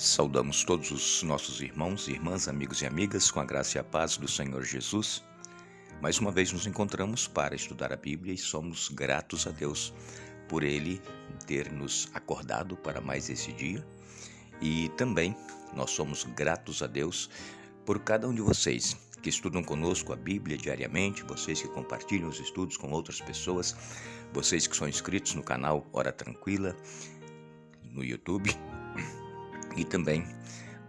Saudamos todos os nossos irmãos, irmãs, amigos e amigas com a graça e a paz do Senhor Jesus. Mais uma vez nos encontramos para estudar a Bíblia e somos gratos a Deus por Ele ter nos acordado para mais esse dia. E também nós somos gratos a Deus por cada um de vocês que estudam conosco a Bíblia diariamente, vocês que compartilham os estudos com outras pessoas, vocês que são inscritos no canal Hora Tranquila, no YouTube. E também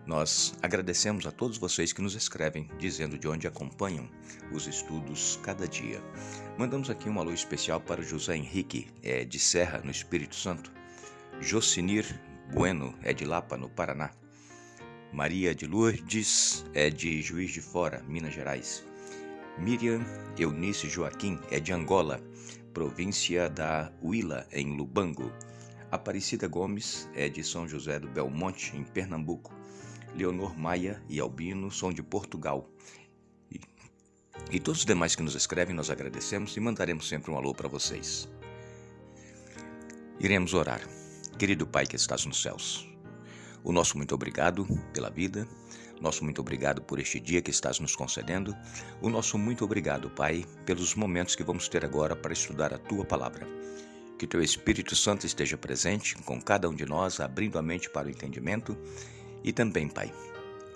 nós agradecemos a todos vocês que nos escrevem, dizendo de onde acompanham os estudos cada dia. Mandamos aqui um alô especial para o José Henrique, de Serra, no Espírito Santo. Jocinir Bueno, de Lapa, no Paraná. Maria de Lourdes, de Juiz de Fora, Minas Gerais. Miriam Eunice Joaquim, de Angola, província da Huila, em Lubango. Aparecida Gomes, de São José do Belmonte, em Pernambuco. Leonor Maia e Albino são de Portugal. E todos os demais que nos escrevem, nós agradecemos e mandaremos sempre um alô para vocês. Iremos orar. Querido Pai que estás nos céus, o nosso muito obrigado pela vida, nosso muito obrigado por este dia que estás nos concedendo, o nosso muito obrigado, Pai, pelos momentos que vamos ter agora para estudar a Tua Palavra. Que Teu Espírito Santo esteja presente com cada um de nós, abrindo a mente para o entendimento e também, Pai,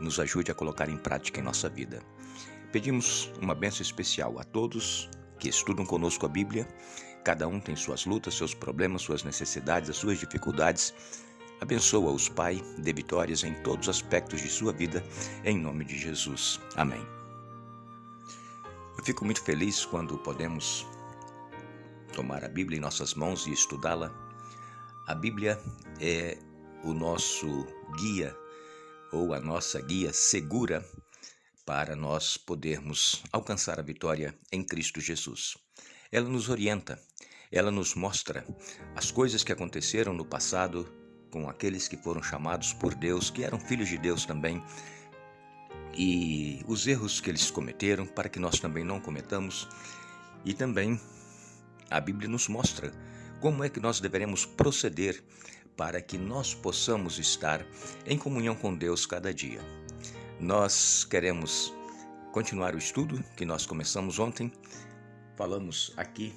nos ajude a colocar em prática em nossa vida. Pedimos uma bênção especial a todos que estudam conosco a Bíblia. Cada um tem suas lutas, seus problemas, suas necessidades, as suas dificuldades. Abençoa-os, Pai, dê vitórias em todos os aspectos de sua vida, em nome de Jesus. Amém. Eu fico muito feliz quando podemos tomar a Bíblia em nossas mãos e estudá-la. A Bíblia é o nosso guia ou a nossa guia segura para nós podermos alcançar a vitória em Cristo Jesus. Ela nos orienta, ela nos mostra as coisas que aconteceram no passado com aqueles que foram chamados por Deus, que eram filhos de Deus também, e os erros que eles cometeram para que nós também não cometamos. E também a Bíblia nos mostra como é que nós deveremos proceder para que nós possamos estar em comunhão com Deus cada dia. Nós queremos continuar o estudo que nós começamos ontem. Falamos aqui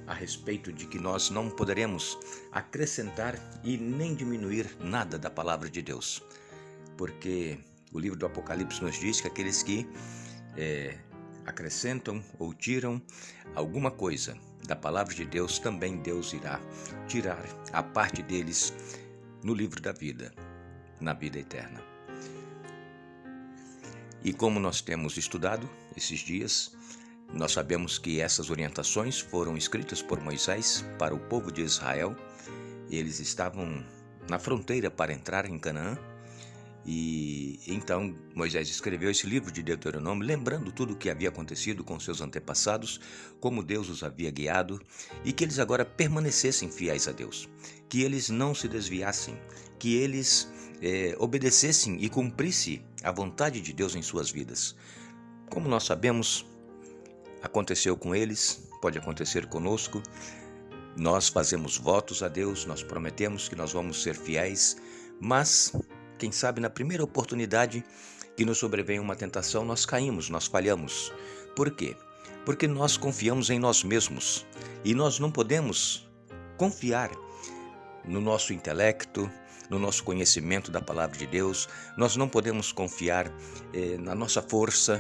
a respeito de que nós não poderemos acrescentar e nem diminuir nada da palavra de Deus, porque o livro do Apocalipse nos diz que aqueles que acrescentam ou tiram alguma coisa da palavra de Deus, também Deus irá tirar a parte deles no livro da vida, na vida eterna. E como nós temos estudado esses dias, nós sabemos que essas orientações foram escritas por Moisés para o povo de Israel. Eles estavam na fronteira para entrar em Canaã. E então Moisés escreveu esse livro de Deuteronômio, lembrando tudo o que havia acontecido com seus antepassados, como Deus os havia guiado, e que eles agora permanecessem fiéis a Deus, que eles não se desviassem, que eles obedecessem e cumprissem a vontade de Deus em suas vidas. Como nós sabemos, aconteceu com eles, pode acontecer conosco. Nós fazemos votos a Deus, nós prometemos que nós vamos ser fiéis, mas quem sabe na primeira oportunidade que nos sobrevém uma tentação, nós caímos, nós falhamos. Por quê? Porque nós confiamos em nós mesmos e nós não podemos confiar no nosso intelecto, no nosso conhecimento da palavra de Deus. Nós não podemos confiar na nossa força.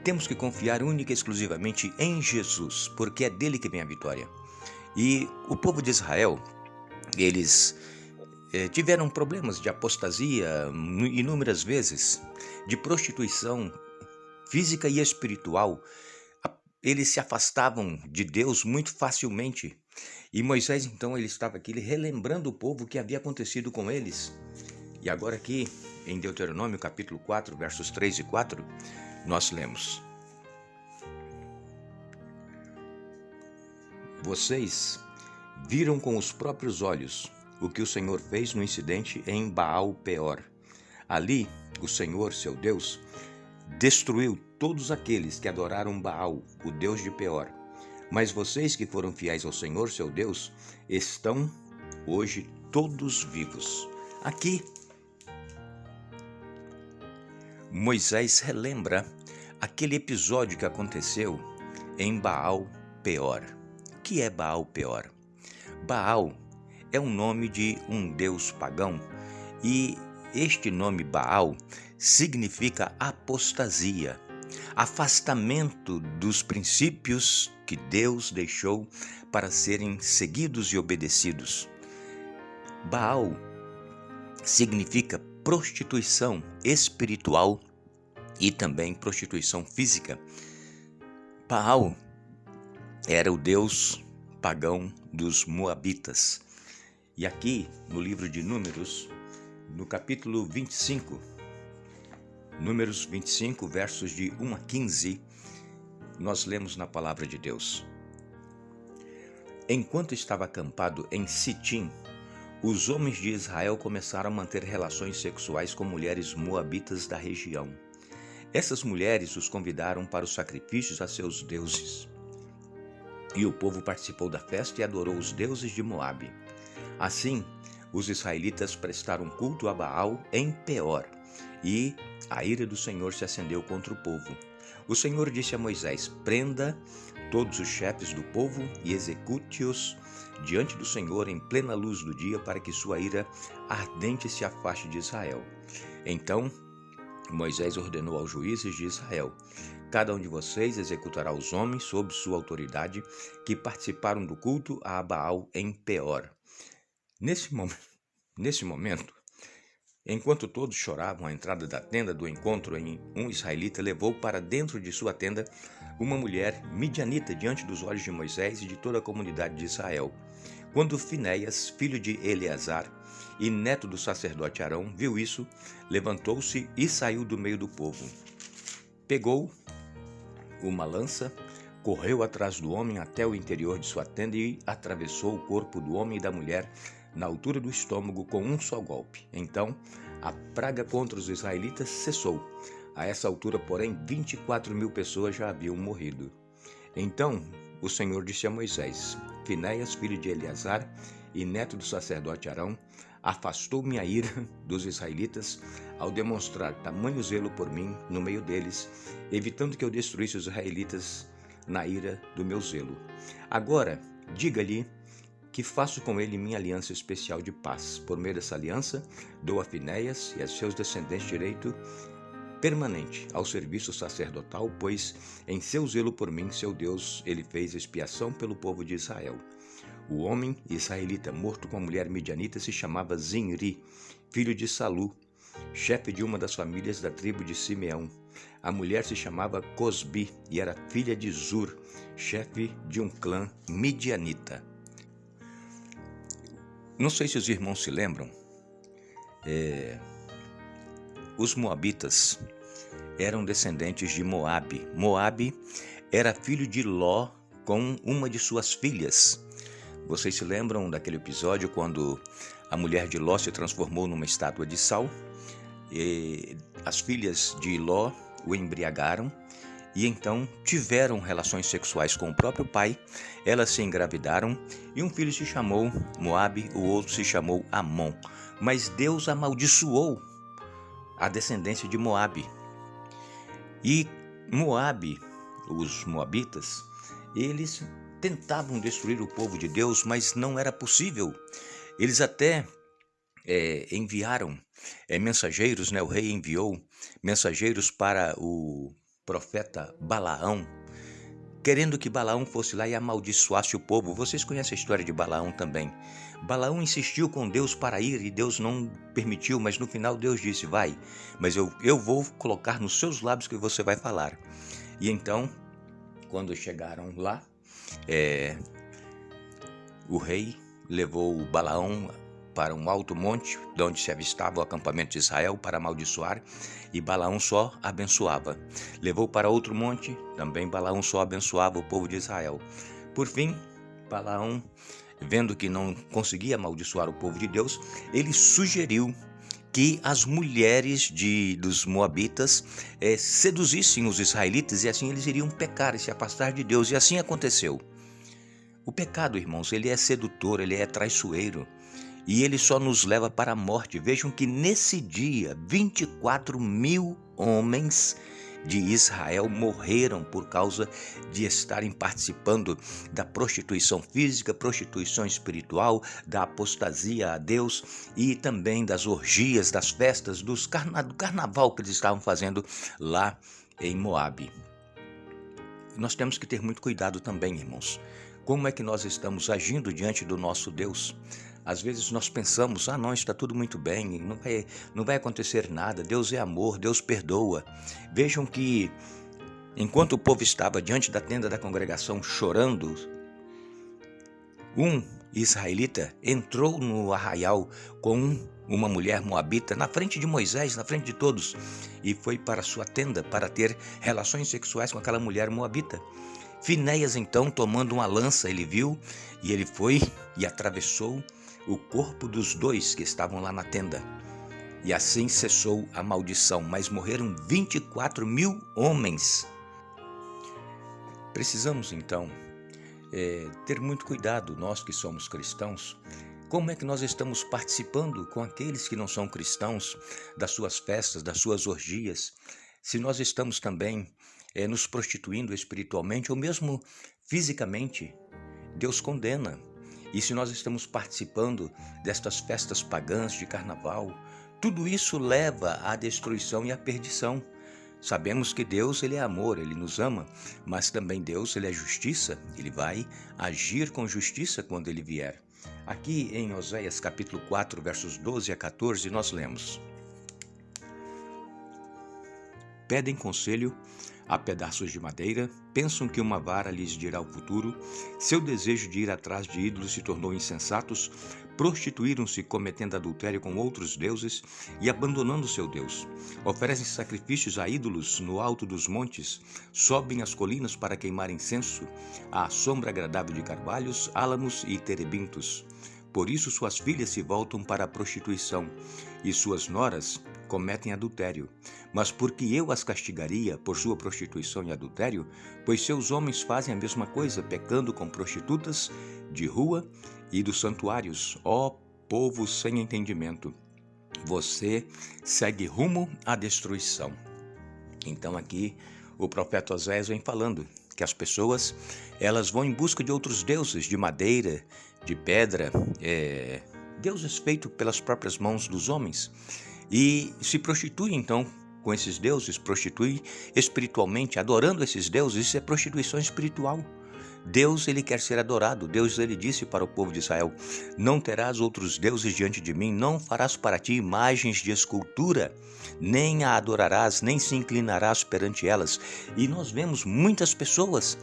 Temos que confiar única e exclusivamente em Jesus, porque é dele que vem a vitória. E o povo de Israel, eles tiveram problemas de apostasia inúmeras vezes, de prostituição física e espiritual. Eles se afastavam de Deus muito facilmente. E Moisés, então, ele estava aqui relembrando o povo o que havia acontecido com eles. E agora aqui, em Deuteronômio, capítulo 4, versos 3 e 4, nós lemos: Vocês viram com os próprios olhos o que o Senhor fez no incidente em Baal-Peor. Ali, o Senhor, seu Deus, destruiu todos aqueles que adoraram Baal, o Deus de Peor. Mas vocês que foram fiéis ao Senhor, seu Deus, estão hoje todos vivos. Aqui Moisés relembra aquele episódio que aconteceu em Baal-Peor. O que é Baal-Peor? Baal é o nome de um deus pagão e este nome Baal significa apostasia, afastamento dos princípios que Deus deixou para serem seguidos e obedecidos. Baal significa prostituição espiritual e também prostituição física. Baal era o deus pagão dos Moabitas. E aqui no livro de Números, no capítulo 25, Números 25, versos de 1 a 15, nós lemos na palavra de Deus: Enquanto estava acampado em Sitim, os homens de Israel começaram a manter relações sexuais com mulheres moabitas da região. Essas mulheres os convidaram para os sacrifícios a seus deuses. E o povo participou da festa e adorou os deuses de Moabe. Assim, os israelitas prestaram culto a Baal em Peor, e a ira do Senhor se acendeu contra o povo. O Senhor disse a Moisés: Prenda todos os chefes do povo e execute-os diante do Senhor em plena luz do dia, para que sua ira ardente se afaste de Israel. Então Moisés ordenou aos juízes de Israel: Cada um de vocês executará os homens sob sua autoridade que participaram do culto a Baal em Peor. Nesse momento, enquanto todos choravam à entrada da tenda do encontro, um israelita levou para dentro de sua tenda uma mulher midianita diante dos olhos de Moisés e de toda a comunidade de Israel. Quando Finéias, filho de Eleazar e neto do sacerdote Arão, viu isso, levantou-se e saiu do meio do povo. Pegou uma lança, correu atrás do homem até o interior de sua tenda e atravessou o corpo do homem e da mulher na altura do estômago com um só golpe. Então, a praga contra os israelitas cessou. A essa altura, porém, 24.000 pessoas já haviam morrido. Então, o Senhor disse a Moisés: Finéias, filho de Eleazar e neto do sacerdote Arão, afastou minha ira dos israelitas ao demonstrar tamanho zelo por mim no meio deles, evitando que eu destruísse os israelitas na ira do meu zelo. Agora, diga-lhe que faço com ele minha aliança especial de paz. Por meio dessa aliança, dou a Finéias e a seus descendentes direito permanente ao serviço sacerdotal, pois em seu zelo por mim, seu Deus, ele fez expiação pelo povo de Israel. O homem israelita morto com a mulher midianita se chamava Zinri, filho de Salu, chefe de uma das famílias da tribo de Simeão. A mulher se chamava Cosbi e era filha de Zur, chefe de um clã midianita. Não sei se os irmãos se lembram, os moabitas eram descendentes de Moabe. Moabe era filho de Ló com uma de suas filhas. Vocês se lembram daquele episódio quando a mulher de Ló se transformou numa estátua de sal? E as filhas de Ló o embriagaram e então tiveram relações sexuais com o próprio pai. Elas se engravidaram e um filho se chamou Moabe, o outro se chamou Amon. Mas Deus amaldiçoou a descendência de Moabe. E Moabe, os moabitas, eles tentavam destruir o povo de Deus, mas não era possível. Eles até enviaram mensageiros, o rei enviou mensageiros para o profeta Balaão, querendo que Balaão fosse lá e amaldiçoasse o povo. Vocês conhecem a história de Balaão também. Balaão insistiu com Deus para ir e Deus não permitiu, mas no final Deus disse: vai, mas eu vou colocar nos seus lábios que você vai falar. E então, quando chegaram lá, o rei levou o Balaão para um alto monte, de onde se avistava o acampamento de Israel, para amaldiçoar, e Balaão só abençoava. Levou para outro monte, também Balaão só abençoava o povo de Israel. Por fim, Balaão, vendo que não conseguia amaldiçoar o povo de Deus, ele sugeriu que as mulheres dos moabitas seduzissem os israelitas, e assim eles iriam pecar e se afastar de Deus, e assim aconteceu. O pecado, irmãos, ele é sedutor, ele é traiçoeiro. e ele só nos leva para a morte. Vejam que nesse dia 24.000 homens de Israel morreram por causa de estarem participando da prostituição física, prostituição espiritual, da apostasia a Deus e também das orgias, das festas, do carnaval que eles estavam fazendo lá em Moabe. Nós temos que ter muito cuidado também, irmãos. Como é que nós estamos agindo diante do nosso Deus? Às vezes nós pensamos, não, está tudo muito bem, não vai acontecer nada, Deus é amor, Deus perdoa. Vejam que, enquanto o povo estava diante da tenda da congregação chorando, um israelita entrou no arraial com uma mulher moabita na frente de Moisés, na frente de todos, e foi para sua tenda para ter relações sexuais com aquela mulher moabita. Finéias, então, tomando uma lança, ele viu, e ele foi e atravessou o corpo dos dois que estavam lá na tenda. E assim cessou a maldição, mas morreram 24.000 homens. Precisamos, então, ter muito cuidado, nós que somos cristãos. Como é que nós estamos participando com aqueles que não são cristãos, das suas festas, das suas orgias? Se nós estamos também nos prostituindo espiritualmente ou mesmo fisicamente, Deus condena. E se nós estamos participando destas festas pagãs de carnaval, tudo isso leva à destruição e à perdição. Sabemos que Deus, ele é amor, ele nos ama, mas também Deus, ele é justiça, ele vai agir com justiça quando ele vier. Aqui em Oséias capítulo 4, versos 12 a 14, nós lemos: Pedem conselho a pedaços de madeira, pensam que uma vara lhes dirá o futuro, seu desejo de ir atrás de ídolos se tornou insensatos, prostituíram-se cometendo adultério com outros deuses e abandonando seu Deus. Oferecem sacrifícios a ídolos no alto dos montes, sobem as colinas para queimar incenso, à sombra agradável de carvalhos, álamos e terebintos. Por isso suas filhas se voltam para a prostituição e suas noras cometem adultério. Mas porque eu as castigaria por sua prostituição e adultério, pois seus homens fazem a mesma coisa, pecando com prostitutas de rua e dos santuários, ó povo sem entendimento. Você segue rumo à destruição. Então aqui o profeta Oséias vem falando que as pessoas, elas vão em busca de outros deuses, de madeira, de pedra, deuses feitos pelas próprias mãos dos homens, e se prostituem então com esses deuses, prostituem espiritualmente, adorando esses deuses. Isso é prostituição espiritual. Deus, ele quer ser adorado. Deus, ele disse para o povo de Israel: não terás outros deuses diante de mim, não farás para ti imagens de escultura, nem a adorarás, nem se inclinarás perante elas. E nós vemos muitas pessoas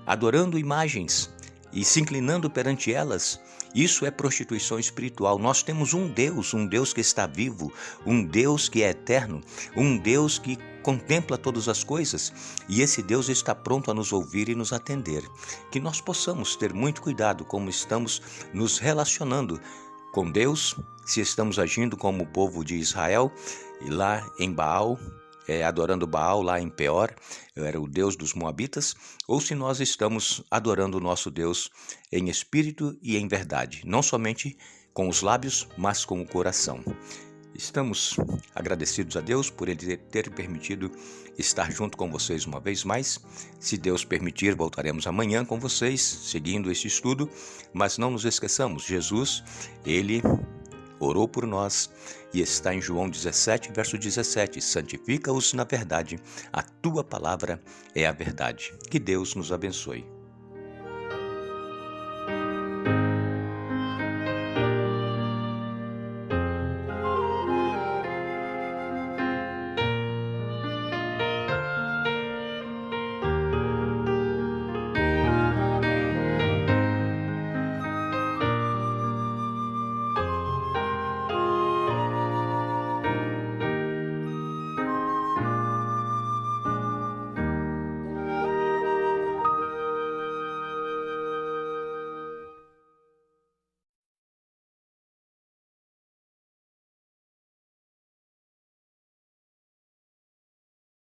adorando imagens e se inclinando perante elas. Isso é prostituição espiritual. Nós temos um Deus que está vivo, um Deus que é eterno, um Deus que contempla todas as coisas, e esse Deus está pronto a nos ouvir e nos atender. Que nós possamos ter muito cuidado como estamos nos relacionando com Deus, se estamos agindo como o povo de Israel, e lá em Baal, adorando Baal lá em Peor, era o Deus dos Moabitas, ou se nós estamos adorando o nosso Deus em espírito e em verdade, não somente com os lábios, mas com o coração. Estamos agradecidos a Deus por Ele ter permitido estar junto com vocês uma vez mais. Se Deus permitir, voltaremos amanhã com vocês, seguindo este estudo, mas não nos esqueçamos, Jesus, Ele orou por nós e está em João 17, verso 17, santifica-os na verdade, a tua palavra é a verdade. Que Deus nos abençoe.